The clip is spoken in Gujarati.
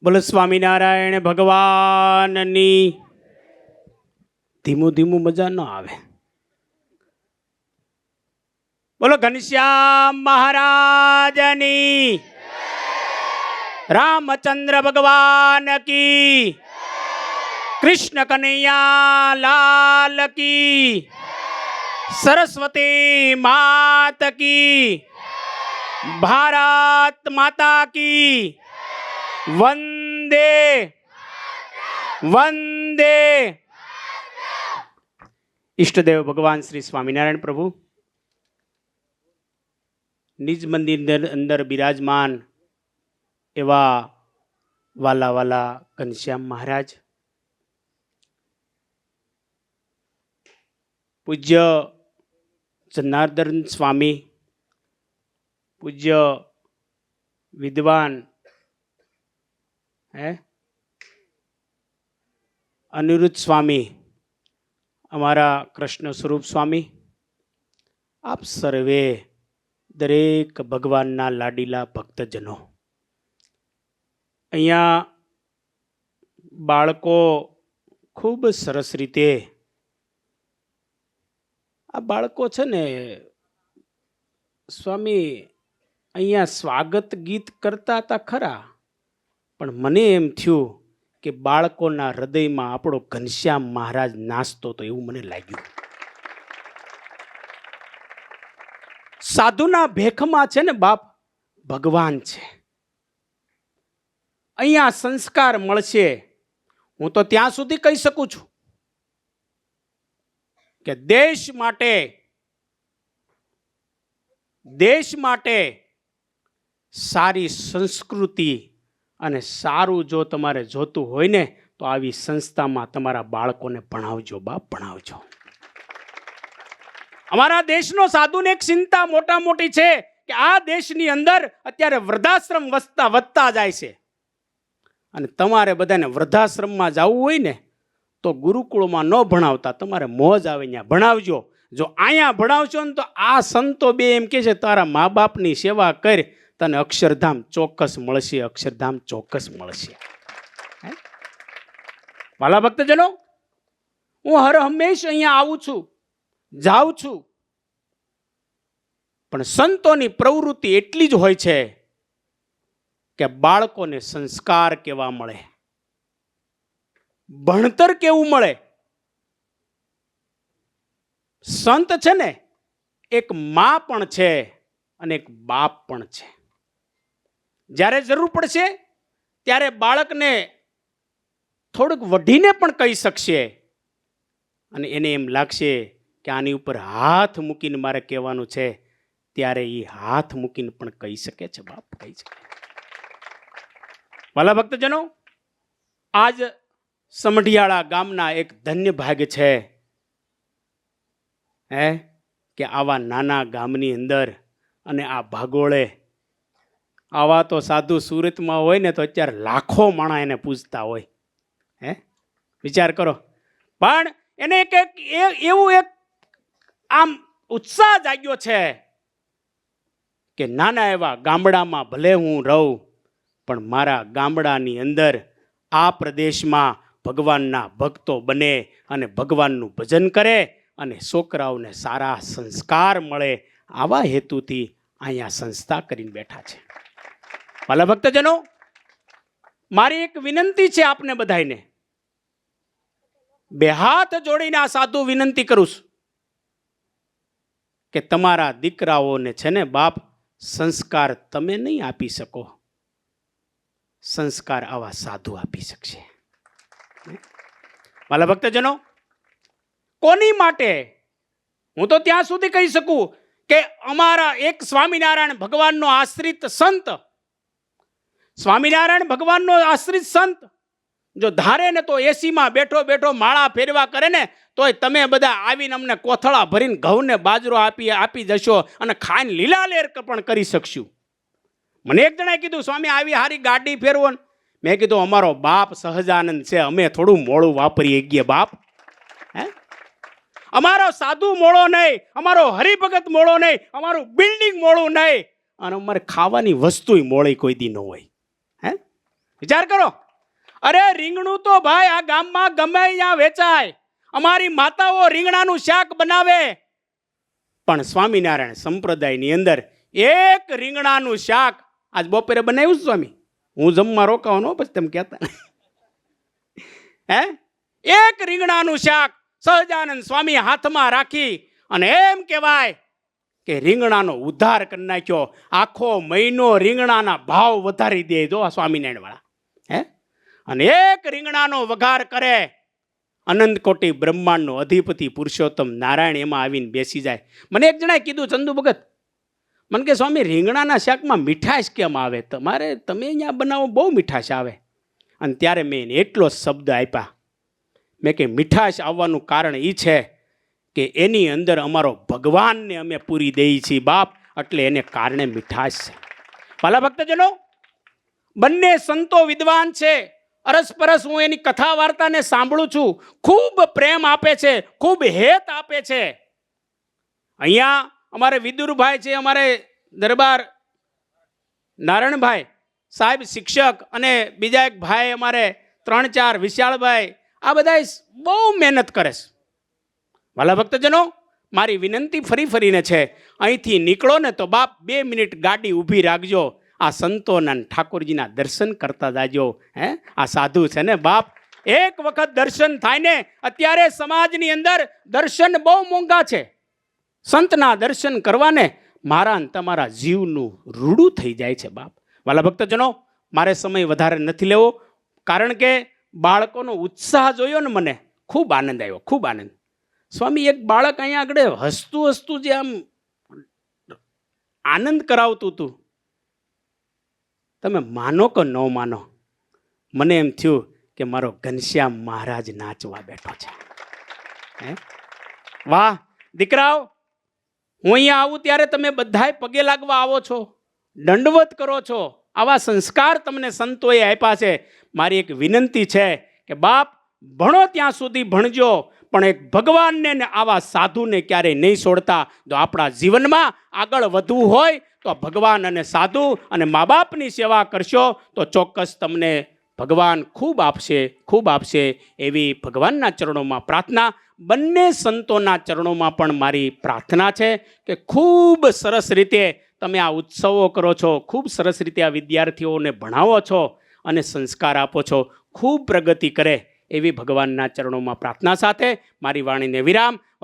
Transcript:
બોલો સ્વામિનારાયણ ભગવાનની. ધીમું ધીમું મજા ન આવે. બોલો ઘનશ્યામ મહારાજની. રામચંદ્ર ભગવાન કી. કૃષ્ણ કનૈયા લાલ કી. સરસ્વતી માત કી. ભારત માતા કી. વંદે વંદે. ઈષ્ટદેવ ભગવાન શ્રી સ્વામિનારાયણ પ્રભુ નિજ મંદિર અંદર બિરાજમાન એવા વાલા વાલા ઘનશ્યામ મહારાજ, પૂજ્ય જનાર્દન સ્વામી, પૂજ્ય વિદ્વાન અનિરુદ્ધ સ્વામી, અમારા કૃષ્ણ સ્વરૂપ સ્વામી, આપ સર્વે દરેક ભગવાનના લાડીલા ભક્તજનો, અહીંયા બાળકો ખૂબ સરસ રીતે, આ બાળકો છે ને સ્વામી અહીંયા સ્વાગત ગીત કરતા હતા ખરા, પણ મને એમ થયું કે બાળકોના હૃદયમાં આપણો ઘનશ્યામ મહારાજ નાચતો તો એવું મને લાગ્યું. સાધુના ભેખમાં છે ને બાપ ભગવાન છે. અહીંયા સંસ્કાર મળશે. હું તો ત્યાં સુધી કહી શકું છું કે દેશ માટે સારી સંસ્કૃતિ અને સારું જો તમારે જોતું હોય ને તો આવી સંસ્થામાં તમારા બાળકોને ભણાવજો બાપ, ભણાવજો. અમારા દેશનો સાધુને એક ચિંતા મોટા મોટી છે કે આ દેશની અંદર અત્યારે વૃદ્ધાશ્રમ વધતા જાય છે, અને તમારે બધાને વૃદ્ધાશ્રમમાં જવું હોય ને તો ગુરુકુળમાં ન ભણાવતા તમારે મોજ આવે ત્યાં ભણાવજો. જો અહીંયા ભણાવશો ને તો આ સંતો બે એમ કે છે તારા મા બાપની સેવા કર, તને અક્ષરધામ ચોક્કસ મળશે, અક્ષરધામ ચોક્કસ મળશે. વાલા ભક્તજનો, હું હર હંમેશ અહીંયા આવું છું, જાઉં છું, પણ સંતોની પ્રવૃત્તિ એટલી જ હોય છે કે બાળકોને સંસ્કાર કેવા મળે, ભણતર કેવું મળે. સંત છે ને એક મા પણ છે અને એક બાપ પણ છે. જ્યારે જરૂર પડશે ત્યારે બાળકને થોડુંક વઢીને પણ કહી શકશે, અને એને એમ લાગશે કે આની ઉપર હાથ મૂકીને મારે કહેવાનું છે, ત્યારે એ હાથ મૂકીને પણ કહી શકે છે બાપ, કહી શકે. વાલા ભક્તજનો, આજ સમઢિયાળા ગામના એક ધન્ય ભાગ છે કે આવા નાના ગામની અંદર અને આ ભાગોળે આવા તો સાધુ સુરતમાં હોય ને તો અત્યારે લાખો માણા એને પૂજતા હોય. વિચાર કરો. પણ એને એવું એક આમ ઉત્સાહ જાગ્યો છે કે નાના એવા ગામડામાં ભલે હું રહું, પણ મારા ગામડાની અંદર આ પ્રદેશમાં ભગવાનના ભક્તો બને અને ભગવાનનું ભજન કરે અને છોકરાઓને સારા સંસ્કાર મળે, આવા હેતુથી અહીંયા સંસ્થા કરીને બેઠા છે. વાલા ભક્તજનો, મારી એક વિનંતી છે આપને બધાને, બે હાથ જોડીને આ સાધુ વિનંતી કરું છું કે તમારા દીકરાઓને છે ને બાપ સંસ્કાર તમે નહીં આપી શકો, સંસ્કાર આવા સાધુ આપી શકશે. વાલા ભક્તજનો, કોની માટે? હું તો ત્યાં સુધી કહી શકું કે અમારા એક સ્વામિનારાયણ ભગવાનનો આશ્રિત સંત, સ્વામિનારાયણ ભગવાનનો આશ્રિત સંત જો ધારે ને તો એસીમાં બેઠો બેઠો માળા ફેરવા કરે ને તોય તમે બધા આવીને અમને કોથળા ભરીને ઘઉં ને બાજરો આપી જશો અને ખાઈને લીલાલેર પણ કરી શકશું. મને એક જણાએ કીધું સ્વામી આવી હારી ગાડી ફેરવો ને. મેં કીધું અમારો બાપ સહજાનંદ છે, અમે થોડું મોડું વાપરીએ ગઈએ બાપ. અમારો સાધુ મોળો નહીં, અમારો હરિભગત મોળો નહીં, અમારું બિલ્ડિંગ મોળું નહીં, અને અમારે ખાવાની વસ્તુ મોળી કોઈ દી ન હોય. વિચાર કરો. અરે રીંગણું તો ભાઈ આ ગામમાં ગમે ત્યાં વેચાય. અમારી માતાઓ રીંગણાનું શાક બનાવે. પણ સ્વામિનારાયણ સંપ્રદાયની અંદર એક રીંગણાનું શાક આજ બપોરે બનાવ્યું સ્વામી. હું જમવા રોકાવાનો પછી તમે કહેતા હે. એક રીંગણાનું શાક સહજાનંદ સ્વામી હાથમાં રાખી અને એમ કહેવાય કે રીંગણાનો ઉદ્ધાર કરી નાખ્યો. આખો મહિનો રીંગણાના ભાવ વધારી દે જો આ સ્વામિનારાયણ વાળા. હે અને એક રીંગણાનો વઘાર કરે. અનંત કોટી બ્રહ્માંડનો અધિપતિ પુરુષોત્તમ નારાયણ એમાં આવીને બેસી જાય. મને એક જણાએ કીધું, ચંદુ ભગત, મને કે સ્વામી રીંગણાના શાકમાં મીઠાશ કેમ આવે? તમે અહીંયા બનાવો બહુ મીઠાશ આવે. અને ત્યારે મેં એને એટલો શબ્દ આપ્યા, મેં કે મીઠાશ આવવાનું કારણ એ છે કે એની અંદર અમારો ભગવાનને અમે પૂરી દઈએ છીએ બાપ, એટલે એને કારણે મીઠાશ છે. ભલા ભક્તજનો, બંને સંતો વિદ્વાન છે. અરસપરસ હું એની કથા વાર્તાને સાંભળું છું. ખૂબ પ્રેમ આપે છે, ખૂબ હેત આપે છે. અહીંયા અમારે વિદુરભાઈ છે, અમારે દરબાર નારાયણભાઈ સાહેબ શિક્ષક, અને બીજા એક ભાઈ અમારે 3-4 વિશાળભાઈ, આ બધા બહુ મહેનત કરે છે. વાલા ભક્તજનો, મારી વિનંતી ફરીને છે, અહીંથી નીકળો ને તો બાપ 2 મિનિટ ગાડી ઊભી રાખજો. આ સંતોના ઠાકોરજીના દર્શન કરતા જાજો. હે આ સાધુ છે ને બાપ, એક વખત દર્શન થાય ને, અત્યારે સમાજની અંદર દર્શન બહુ મોંઘા છે. સંતના દર્શન કરવાને મારા ને તમારા જીવનું રૂડું થઈ જાય છે બાપ. વાલા ભક્તજનો, મારે સમય વધારે નથી લેવો, કારણ કે બાળકોનો ઉત્સાહ જોયો ને મને ખૂબ આનંદ આવ્યો, ખૂબ આનંદ. સ્વામી, એક બાળક અહીંયા આગળ હસતું જે આમ આનંદ કરાવતું હતું, તમે માનો કે ન માનો, મને એમ થયું કે મારો ઘનશ્યામ મહારાજ નાચવા બેઠો છે. હે વાહ દીકરાઓ, હું અહીંયા આવું ત્યારે તમે બધાય પગે લાગવા આવો છો, દંડવત કરો છો. આવા સંસ્કાર તમને સંતોએ આપ્યા છે. મારી એક વિનંતી છે કે બાપ, ભણો ત્યાં સુધી ભણજો, પણ એક ભગવાનને ને આવા સાધુને ક્યારેય નહીં છોડતા. જો આપણા જીવનમાં આગળ વધવું હોય તો ભગવાન અને સાધુ અને મા બાપની સેવા કરશો તો ચોક્કસ તમને ભગવાન ખૂબ આપશે. એવી ભગવાનના ચરણોમાં પ્રાર્થના. બંને સંતોના ચરણોમાં પણ મારી પ્રાર્થના છે કે ખૂબ સરસ રીતે તમે આ ઉત્સવો કરો છો, ખૂબ સરસ રીતે આ વિદ્યાર્થીઓને ભણાવો છો અને સંસ્કાર આપો છો, ખૂબ પ્રગતિ કરે એવી ભગવાનના ચરણોમાં પ્રાર્થના સાથે મારી વાણીને વિરામ.